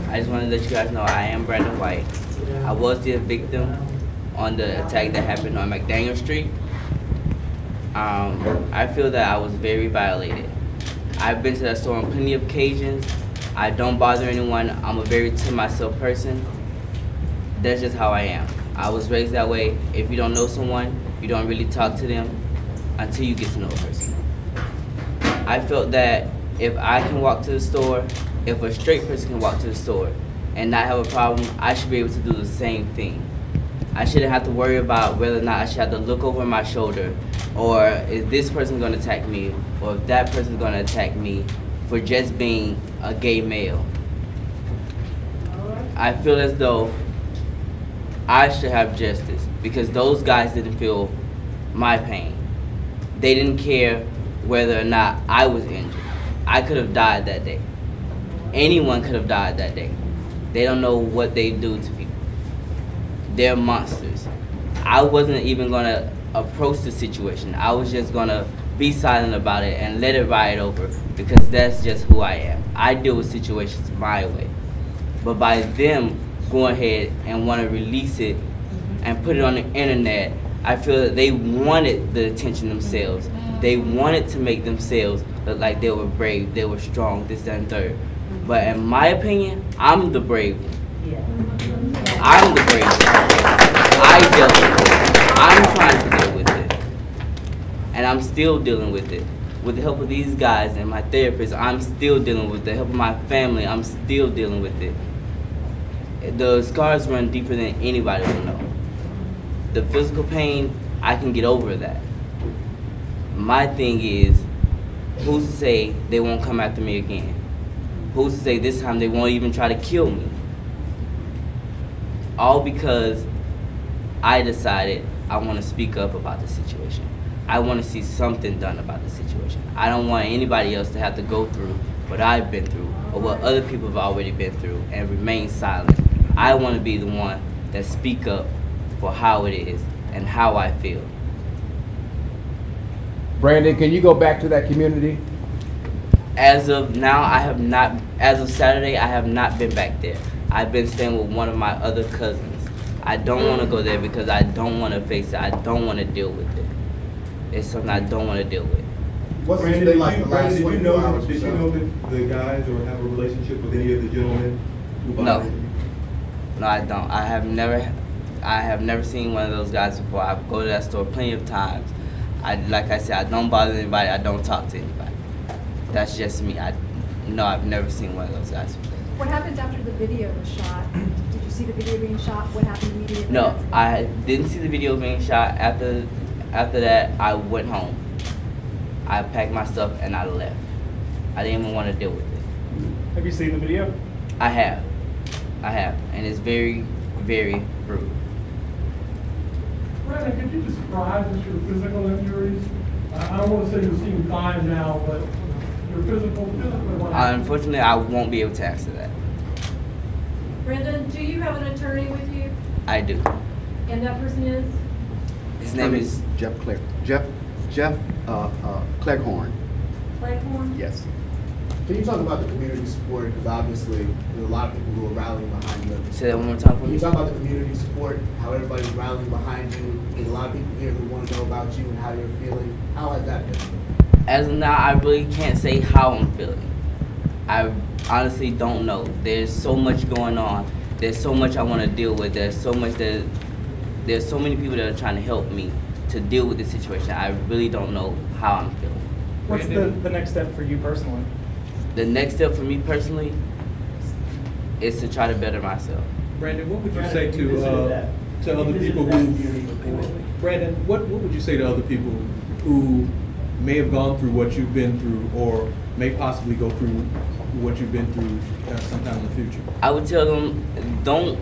I just want to let you guys know I am Brandon White. I was the victim on the attack that happened on McDaniel Street. I feel that I was very violated. I've been to that store on plenty of occasions. I don't bother anyone. I'm a very to myself person. That's just how I am. I was raised that way. If you don't know someone, you don't really talk to them until you get to know a person. I felt that if I can walk to the store, if a straight person can walk to the store and not have a problem, I should be able to do the same thing. I shouldn't have to worry about whether or not I should have to look over my shoulder, or is this person going to attack me, or if that person is going to attack me for just being a gay male. I feel as though I should have justice because those guys didn't feel my pain. They didn't care whether or not I was injured. I could have died that day. Anyone could have died that day. They don't know what they do to people. They're monsters. I wasn't even gonna approach the situation. I was just gonna be silent about it and let it ride over because that's just who I am. I deal with situations my way. But by them going ahead and want to release it and put it on the internet, I feel that they wanted the attention themselves. They wanted to make themselves look like they were brave, they were strong, this, that, and third. But in my opinion, I'm the brave one. I'm the brave one. I dealt with it. I'm trying to deal with it. And I'm still dealing with it. With the help of these guys and my therapist, I'm still dealing with it. The help of my family, I'm still dealing with it. The scars run deeper than anybody will know. The physical pain, I can get over that. My thing is, who's to say they won't come after me again? Who's to say this time they won't even try to kill me? All because I decided I want to speak up about the situation. I want to see something done about the situation. I don't want anybody else to have to go through what I've been through or what other people have already been through and remain silent. I want to be the one that speak up for how it is and how I feel. Brandon, can you go back to that community? As of now, I have not, as of Saturday, I have not been back there. I've been staying with one of my other cousins. I don't want to go there because I don't want to face it. I don't want to deal with it. It's something I don't want to deal with. What's it been like the last 24 hours? Did you know that the guys or have a relationship with any of the gentlemen who bothered you? No, I don't. I have never seen one of those guys before. I go to that store plenty of times. Like I said, I don't bother anybody. I don't talk to anybody. That's just me. No, I've never seen one of those guys before. What happens after the video was shot? Did you see the video being shot? What happened immediately? No, I didn't see the video being shot. After that, I went home. I packed my stuff and I left. I didn't even want to deal with it. Have you seen the video? I have, and it's very, very rude. Brandon, could you describe just your physical injuries? I don't want to say you seem fine now, but your physically what happened? Unfortunately, I won't be able to answer that. Brandon, do you have an attorney with you? I do. And that person is? His name is Jeff Cleghorn. Cleghorn? Yes. Can you talk about the community support? Because obviously there's a lot of people who are rallying behind you. Say that one more time for Can me. you talk about the community support, how everybody's rallying behind you? There's a lot of people here who want to know about you and how you're feeling. How has that been? As of now, I really can't say how I'm feeling. I honestly don't know. There's so much going on. There's so much I want to deal with. There's so many people that are trying to help me to deal with this situation. I really don't know how I'm feeling. What's the next step for you personally? The next step for me personally is to try to better myself. Brandon, what would you say to other people who, Brandon, what would you say to other people who may have gone through what you've been through or may possibly go through what you've been through sometime in the future? I would tell them, don't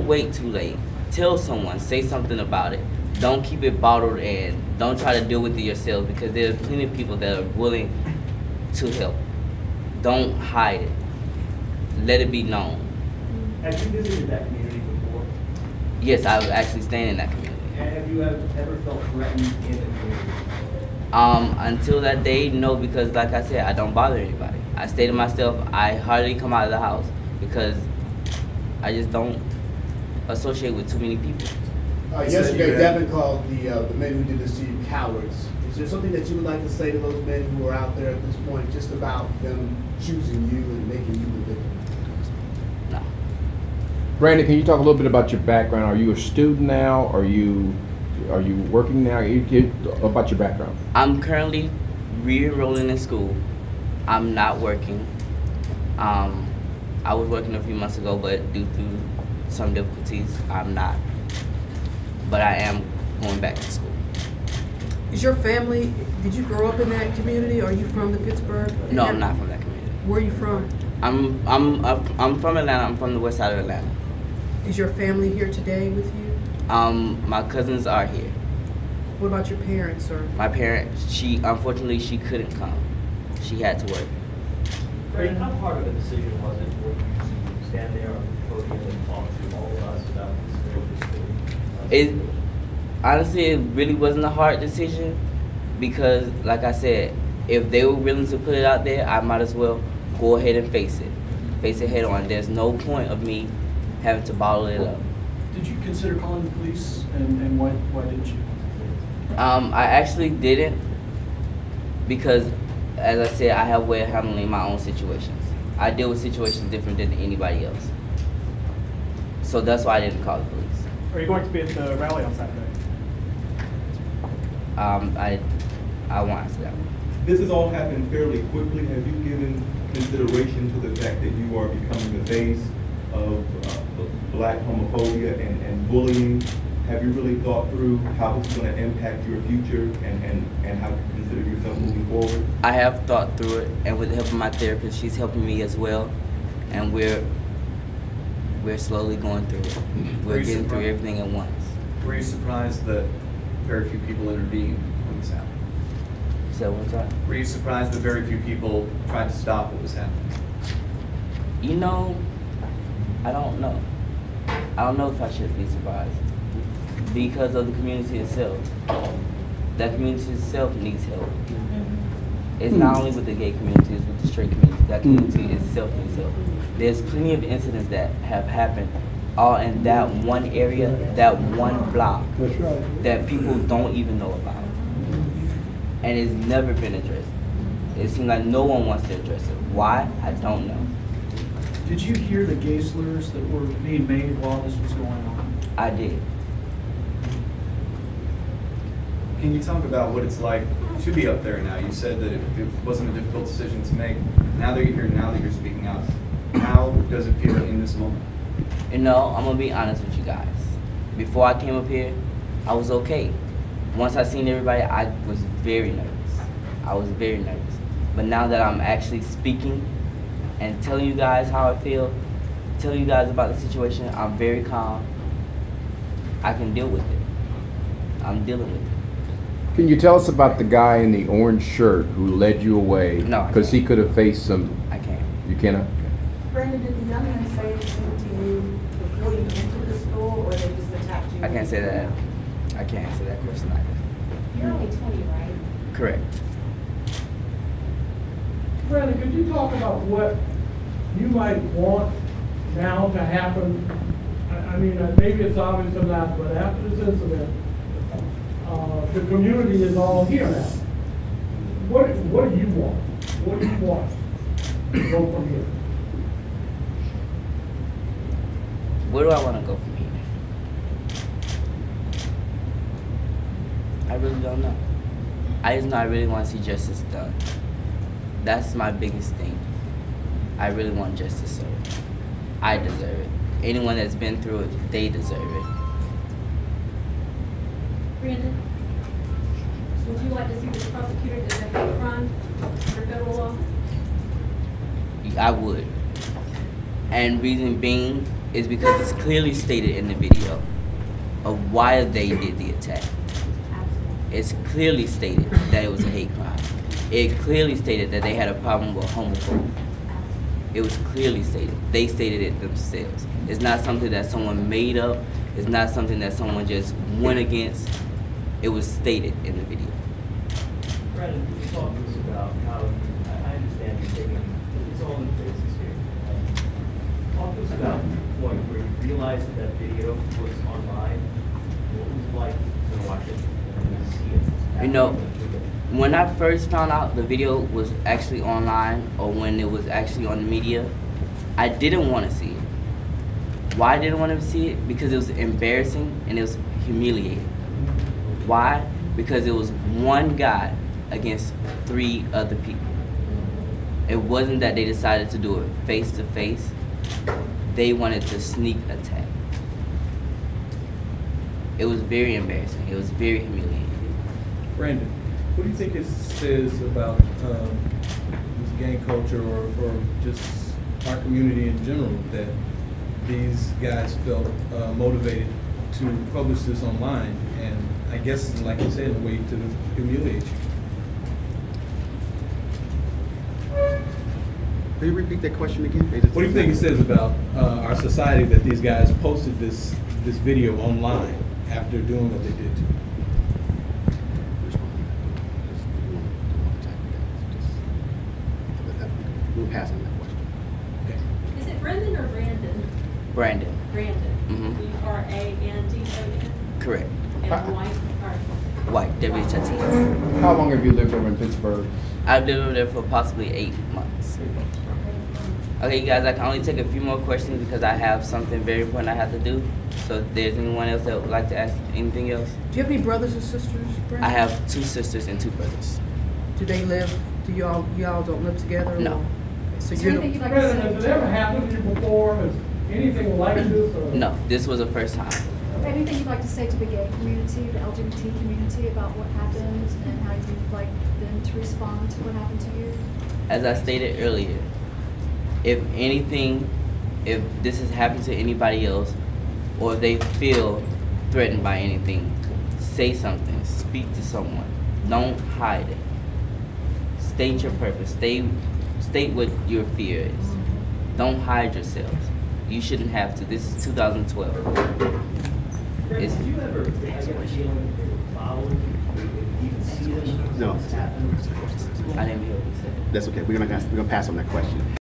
wait too late. Tell someone, say something about it. Don't keep it bottled in. Don't try to deal with it yourself because there's plenty of people that are willing to help. Don't hide it. Let it be known. Have you visited that community before? Yes, I've actually stayed in that community. And have you ever felt threatened in the community? Until that day, no, because like I said, I don't bother anybody. I stay to myself. I hardly come out of the house because I just don't associate with too many people. Yesterday, Devin called the men who did this to you cowards. Is there something that you would like to say to those men who are out there at this point, just about them choosing you and making you the victim? No. Brandon, can you talk a little bit about your background? Are you a student now? Are you working now? About your background. I'm currently re-enrolling in school. I'm not working. I was working a few months ago, but due to some difficulties, I'm not. But I am going back to school. Is your family, did you grow up in that community? Are you from the Pittsburgh? No, I'm not from that community. Where are you from? I'm from Atlanta. I'm from the west side of Atlanta. Is your family here today with you? My cousins are here. What about your parents, or? My parents, unfortunately she couldn't come. She had to work. Brandon, how hard of a decision was it for you to stand there on the podium and talk to all of us about this story? Honestly, it really wasn't a hard decision because, like I said, if they were willing to put it out there, I might as well go ahead and face it head on. There's no point of me having to bottle it up. Did you consider calling the police, and why didn't you? I actually didn't because, as I said, I have a way of handling my own situations. I deal with situations different than anybody else. So that's why I didn't call the police. Are you going to be at the rally on Saturday? I won't answer that one. This has all happened fairly quickly. Have you given consideration to the fact that you are becoming the face of black homophobia and bullying? Have you really thought through how this is going to impact your future and how you consider yourself moving forward? I have thought through it, and with the help of my therapist, she's helping me as well, and we're slowly going through it. We're getting through everything at once. Were you surprised that very few people intervened when this happened? So what's that? Were you surprised that very few people tried to stop what was happening? You know, I don't know. I don't know if I should be surprised because of the community itself. That community itself needs help. It's not only with the gay community, it's with the straight community. That community itself needs help. There's plenty of incidents that have happened all in that one area, that one block, that people don't even know about. And it's never been addressed. It seems like no one wants to address it. Why? I don't know. Did you hear the gay slurs that were being made while this was going on? I did. Can you talk about what it's like to be up there now? You said that it wasn't a difficult decision to make. Now that you're here, now that you're speaking out, how does it feel in this moment? You know, I'm gonna be honest with you guys. Before I came up here, I was okay. Once I seen everybody, I was very nervous. I was very nervous. But now that I'm actually speaking and telling you guys how I feel, telling you guys about the situation, I'm very calm. I can deal with it. I'm dealing with it. Can you tell us about the guy in the orange shirt who led you away? No, I because he can't. could have faced some. I can't. You cannot. Brandon, did the young man say anything to you before you entered the store, or they just attacked you? I can't say that. I can't answer that question either. You're only 20, right? Correct. Brandon, could you talk about what you might want now to happen? I mean, maybe it's obvious or not, but after this incident, the community is all here now. What do you want? What do you want to go from here? Where do I want to go from here? I really don't know. I just know I really want to see justice done. That's my biggest thing. I really want justice served. I deserve it. Anyone that's been through it, they deserve it. Brandon, would you like to see this prosecuted as a hate crime under federal law? I would. And reason being is because it's clearly stated in the video of why they did the attack. It's clearly stated that it was a hate crime. It clearly stated that they had a problem with homophobia. It was clearly stated. They stated it themselves. It's not something that someone made up. It's not something that someone just went against. It was stated in the video. Brandon, can you talk to us about how, I understand you're taking, it's all in phases here. Talk to us about the point where realized that that video was online, what was it like to watch it and see it? You know, when I first found out the video was actually online or when it was actually on the media, I didn't want to see it. Why I didn't want to see it? Because it was embarrassing and it was humiliating. Why? Because it was one guy against 3 other people. It wasn't that they decided to do it face to face. They wanted to sneak attack. It was very embarrassing. It was very humiliating. Brandon, what do you think it says about this gang culture or just our community in general that these guys felt motivated to publish this online and I guess, like you said, a way to humiliate you? Can you repeat that question again? What do you think it says about our society that these guys posted this video online after doing what they did to you? We'll pass on that question. Okay. Is it Brendan or Brandon? Brandon. Brandon. Mhm. B-R-A-N-D-O-N? Correct. And White, or White, W-H-I-T. How long have you lived over in Pittsburgh? I've lived over there for possibly 8 months. Okay, you guys, I can only take a few more questions because I have something very important I have to do. So if there's anyone else that would like to ask anything else? Do you have any brothers or sisters, Brandon? I have 2 sisters and 2 brothers. Do they live, do y'all don't live together? No. Or? Okay, so Is you're there anything the, you'd like to Brandon, has it say? ever happened to you before? Has anything like this? Or? No, this was the first time. Anything you'd like to say to the gay community, the LGBT community about what happened and how you'd like them to respond to what happened to you? As I stated earlier, if anything, if this has happened to anybody else, or if they feel threatened by anything, say something, speak to someone. Don't hide it. State your purpose. State what your fear is. Don't hide yourselves. You shouldn't have to. This is 2012. Greg, did you ever get a feeling they were following you? Even see them? No. I didn't hear what you said. That's okay. We're gonna pass on that question.